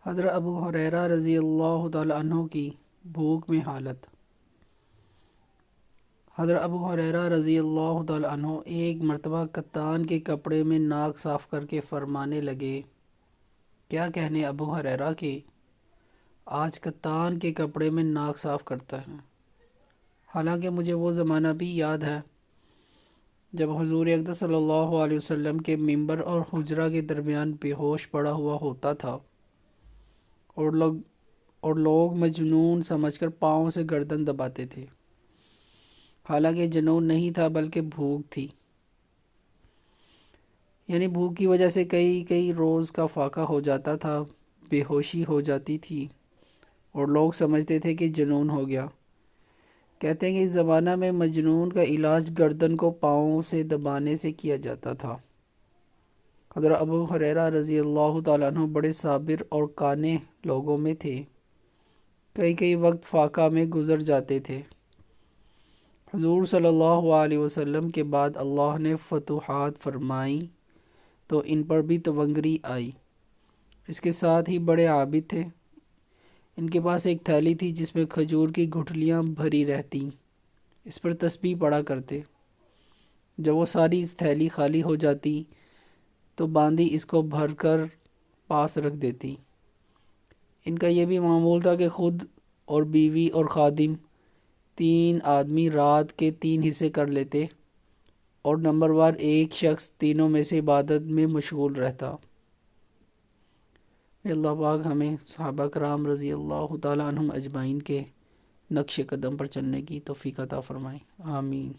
حضرت ابو ہریرہ رضی اللہ تعالی عنہ کی بھوک میں حالت۔ حضرت ابو ہریرہ رضی اللہ تعالی عنہ ایک مرتبہ کتان کے کپڑے میں ناک صاف کر کے فرمانے لگے، کیا کہنے ابو ہریرہ کے، آج کتان کے کپڑے میں ناک صاف کرتا ہے۔ حالانکہ مجھے وہ زمانہ بھی یاد ہے جب حضور اقدس صلی اللہ علیہ وسلم کے ممبر اور حجرہ کے درمیان بے ہوش پڑا ہوا ہوتا تھا اور لوگ مجنون سمجھ کر پاؤں سے گردن دباتے تھے، حالانکہ جنون نہیں تھا بلکہ بھوک تھی، یعنی بھوک کی وجہ سے کئی روز کا فاقہ ہو جاتا تھا، بے ہوشی ہو جاتی تھی اور لوگ سمجھتے تھے کہ جنون ہو گیا۔ کہتے ہیں کہ اس زمانہ میں مجنون کا علاج گردن کو پاؤں سے دبانے سے کیا جاتا تھا۔ حضرت ابو ہریرہ رضی اللہ تعالیٰ عنہ بڑے صابر اور قانع لوگوں میں تھے، کئی وقت فاقہ میں گزر جاتے تھے۔ حضور صلی اللہ علیہ وسلم کے بعد اللہ نے فتوحات فرمائیں تو ان پر بھی تونگری آئی۔ اس کے ساتھ ہی بڑے عابد تھے، ان کے پاس ایک تھیلی تھی جس میں کھجور کی گٹھلیاں بھری رہتیں، اس پر تسبیح پڑھا کرتے۔ جب وہ ساری اس تھیلی خالی ہو جاتی تو باندی اس کو بھر کر پاس رکھ دیتی۔ ان کا یہ بھی معمول تھا کہ خود اور بیوی اور خادم 3 آدمی رات کے 3 حصے کر لیتے اور نمبر وار ایک شخص تینوں میں سے عبادت میں مشغول رہتا۔ اللہ پاک ہمیں صحابہ کرام رضی اللہ تعالیٰ عنہم اجمعین کے نقش قدم پر چلنے کی توفیق عطا فرمائے، آمین۔